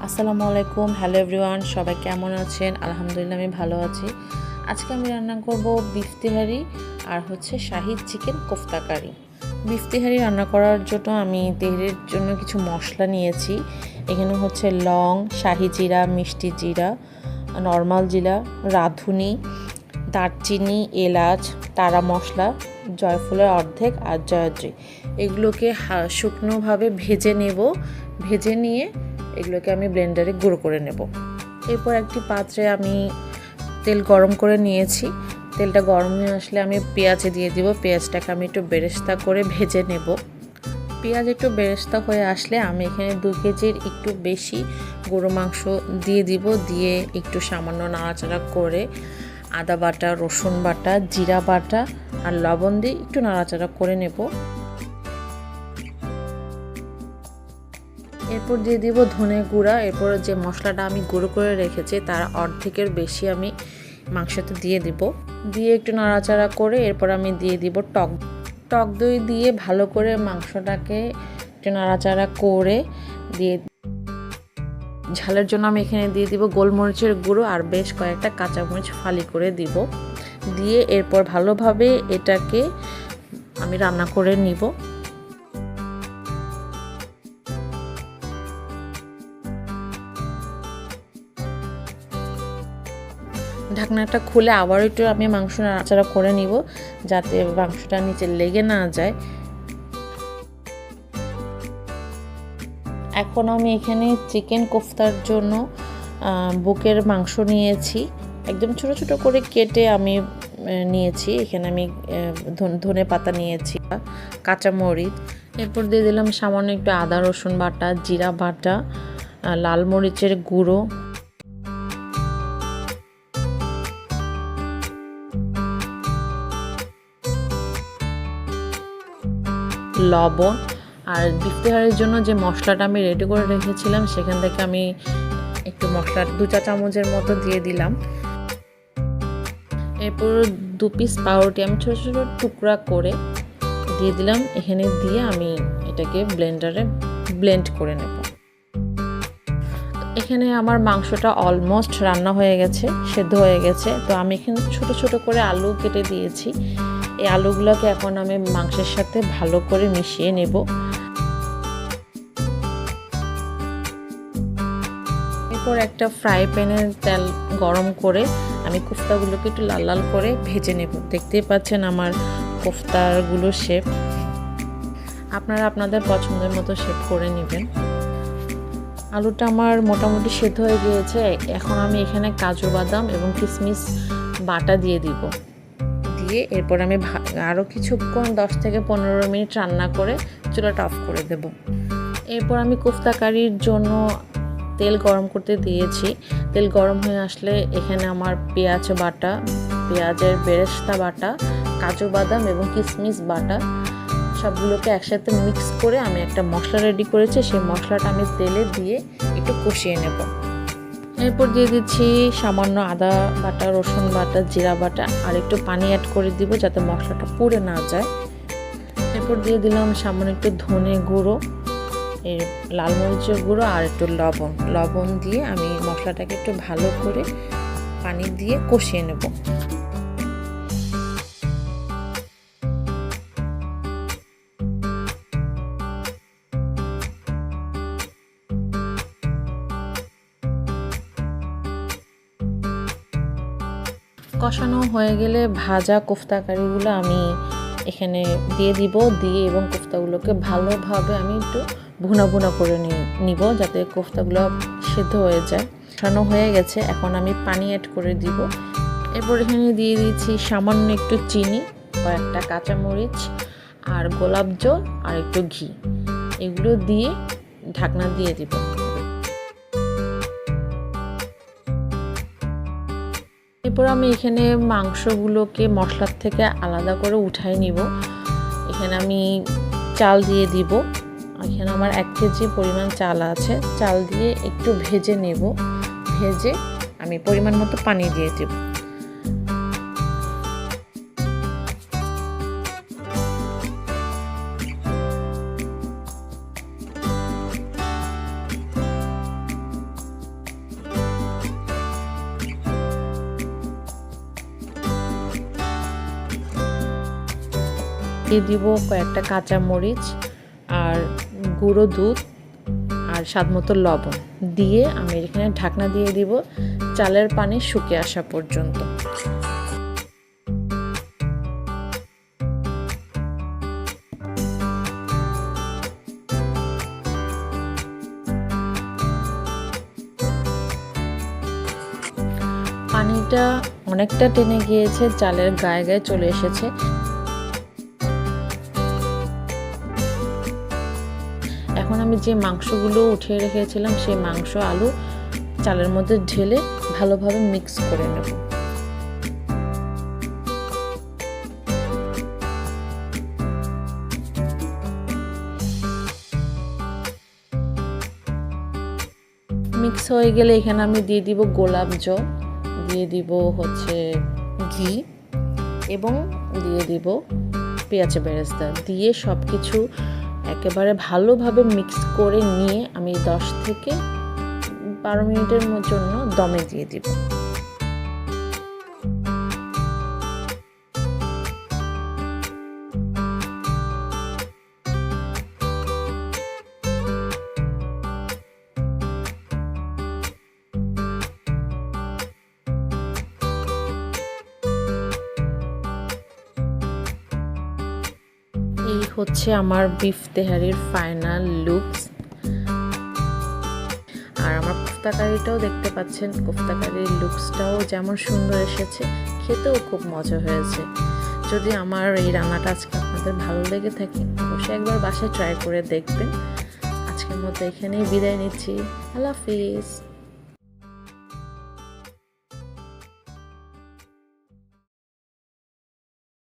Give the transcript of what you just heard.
আসসালামু আলাইকুম, hello everyone, সবাই কেমন আছেন? আলহামদুলিল্লাহ আমি ভালো আছি। আজকে আমি রান্না করব বিফ তেহারি আর শাহি চিকেন কোফতা কারি। বিফ তেহারি রান্না করার জন্য আমি তেহারির জন্য কিছু মশলা নিয়েছি। এখানে লং, শাহি জিরা, মিষ্টি জিরা, নর্মাল জিরা, রাঁধুনি, দারচিনি, এলাচ, তারা মশলা, জয়ফলের অর্ধেক আর জয়ত্রী। এগুলোকে শুকনোভাবে ভেজে নেব। ভেজে নিয়ে এগুলোকে আমি ব্লেন্ডারে গুঁড়ো করে নেব। এরপর একটি পাত্রে আমি তেল গরম করে নিয়েছি। তেলটা গরম হয়ে আসলে আমি পেঁয়াজ দিয়ে দিব। পেঁয়াজটাকে আমি একটু বেরেস্তা করে ভেজে নেব। পেঁয়াজ একটু বেরেস্তা হয়ে আসলে আমি এখানে 2 কেজির একটু বেশি গরু মাংস দিয়ে দিব। দিয়ে একটু সামান্য নাড়াচাড়া করে আদা বাটা, রসুন বাটা, জিরা বাটা আর লবণ দিয়ে একটু নাড়াচাড়া করে নেব। এরপর দিয়ে দিব ধনে গুঁড়া। এরপর যে মশলাটা আমি গুঁড়ো করে রেখেছি তার অর্ধেকের বেশি আমি মাংসতে দিয়ে দিব। দিয়ে একটু নাড়াচাড়া করে এরপর আমি দিয়ে দিব টক দই দিয়ে ভালো করে মাংসটাকে একটু নাড়াচাড়া করে দিয়ে ঝালের জন্য আমি এখানে দিয়ে দিব গোলমরিচের গুঁড়ো আর বেশ কয়েকটা কাঁচামরিচ ফালি করে দিব। দিয়ে এরপর ভালোভাবে এটাকে আমি রান্না করে নিব। ঢাকনাটা খুলে আবার একটু আমি মাংস নাড়াচাড়া করে নিব যাতে মাংসটা নিচে লেগে না যায়। এখন আমি এখানে চিকেন কোফতার জন্য বুকের মাংস নিয়েছি। একদম ছোট ছোট করে কেটে আমি নিয়েছি। এখানে আমি ধনে পাতা নিয়েছি, কাঁচামরিচ। এরপর দিয়ে দিলাম সামান্য একটু আদা রসুন বাটা, জিরা বাটা, লাল মরিচের গুঁড়ো, লবণ। আর বিফ তেহারির জন্য যে মশলাটা আমি রেডি করে রেখেছিলাম সেখান থেকে আমি একটু মশলা 2 চা চামচের মতো দিয়ে দিলাম। এরপর 2 পিস পাউরুটি আমি ছোট ছোট টুকরা করে দিয়ে দিলাম। এখানে দিয়ে আমি এটাকে ব্লেন্ডারে ব্লেন্ড করে নেব। এখানে আমার মাংসটা অলমোস্ট রান্না হয়ে গেছে, সেদ্ধ হয়ে গেছে। তো আমি এখানে ছোট ছোট করে আলু কেটে দিয়েছি। এই আলুগুলোকে এখন আমি মাংসের সাথে ভালো করে মিশিয়ে নেব। এরপর একটা ফ্রাই প্যানে তেল গরম করে আমি কোফতাগুলোকে একটু লাল লাল করে ভেজে নেব। দেখতেই পাচ্ছেন আমার কোফতাগুলোর শেপ। আপনারা আপনাদের পছন্দের মতো শেপ করে নেবেন। আলুটা আমার মোটামুটি সেদ্ধ হয়ে গিয়েছে। এখন আমি এখানে কাজু বাদাম এবং কিশমিশ বাটা দিয়ে দিব। দিয়ে এরপর আমি আরও কিছুক্ষণ 10 থেকে 15 মিনিট রান্না করে চুলাটা অফ করে দেব। এরপর আমি কোফতা কারির জন্য তেল গরম করতে দিয়েছি। তেল গরম হয়ে আসলে এখানে আমার পেঁয়াজ বাটা, পেঁয়াজের বেরেস্তা বাটা, কাজু বাদাম এবং কিশমিশ বাটা সবগুলোকে একসাথে মিক্স করে আমি একটা মশলা রেডি করেছি। সেই মশলাটা আমি তেলে দিয়ে একটু কষিয়ে নেব। এরপর দিয়ে দিচ্ছি সামান্য আদা বাটা, রসুন বাটা, জিরা বাটা আর একটু পানি অ্যাড করে দিব যাতে মশলাটা পুড়ে না যায়। এরপর দিয়ে দিলাম সামান্য একটু ধনে গুঁড়ো, এর লাল মরিচের গুঁড়ো আর একটু লবণ দিয়ে আমি মশলাটাকে একটু ভালো করে পানি দিয়ে কষিয়ে নেব। কষানো হয়ে গেলে ভাজা কোফতা কারিগুলো আমি এখানে দিয়ে দিব। দিয়ে এবং কোফতাগুলোকে ভালোভাবে আমি একটু ভুনা ভুনা করে নিব যাতে কোফতাগুলো সেদ্ধ হয়ে যায়। কষানো হয়ে গেছে, এখন আমি পানি অ্যাড করে দিব। এরপর এখানে দিয়ে দিচ্ছি সামান্য একটু চিনি, কয়েকটা কাঁচামরিচ আর গোলাপ জল আর একটু ঘি। এগুলো দিয়ে ঢাকনা দিয়ে দিব। এরপর আমি এখানে মাংসগুলোকে মশলার থেকে আলাদা করে উঠাই নিব। এখানে আমি চাল দিয়ে দিব। এখানে আমার 1 কেজি পরিমাণ চাল আছে। চাল দিয়ে একটু ভেজে নেব। ভেজে আমি পরিমাণ মতো পানি দিয়ে দেব। দিয়ে দিব কয়েকটা কাঁচা মরিচ আর গুঁড়ো দুধ আর স্বাদমতো লবণ দিয়ে আমি এখানে ঢাকনা দিয়ে দিব চালের পানি শুকিয়ে আসা পর্যন্ত। পানিটা অনেকটা টেনে গিয়েছে, চালের গায়ে গায়ে চলে এসেছে। এখন আমি যে মাংসগুলো উঠিয়ে রেখেছিলাম সেই মাংস আলু চালের মধ্যে ঢেলে ভালোভাবে মিক্স করে নেব। মিক্স হয়ে গেলে এখানে আমি দিয়ে দিব গোলাপ জল, দিয়ে দিব হচ্ছে ঘি এবং দিয়ে দিব পেঁয়াজ বেরেস্তা দিয়ে সব কিছু একেবারে ভালোভাবে মিক্স করে নিয়ে আমি 10 থেকে 12 মিনিটের জন্য দমে দিয়ে দিব। এই হচ্ছে আমার বিফ তেহারির ফাইনাল লুকস। আর আমার কোফতা কারিটাও দেখতে পাচ্ছেন, কোফতা কারির লুকসটাও যেমন সুন্দর এসেছে, খেতেও খুব মজা হয়েছে। যদি আমার এই রান্নাটা আজকে আপনাদের ভালো লেগে থাকে অবশ্যই একবার বাসায় ট্রাই করে দেখবেন। আজকের মতো এখানেই বিদায় নিচ্ছি। আল্লাহ হাফিজ।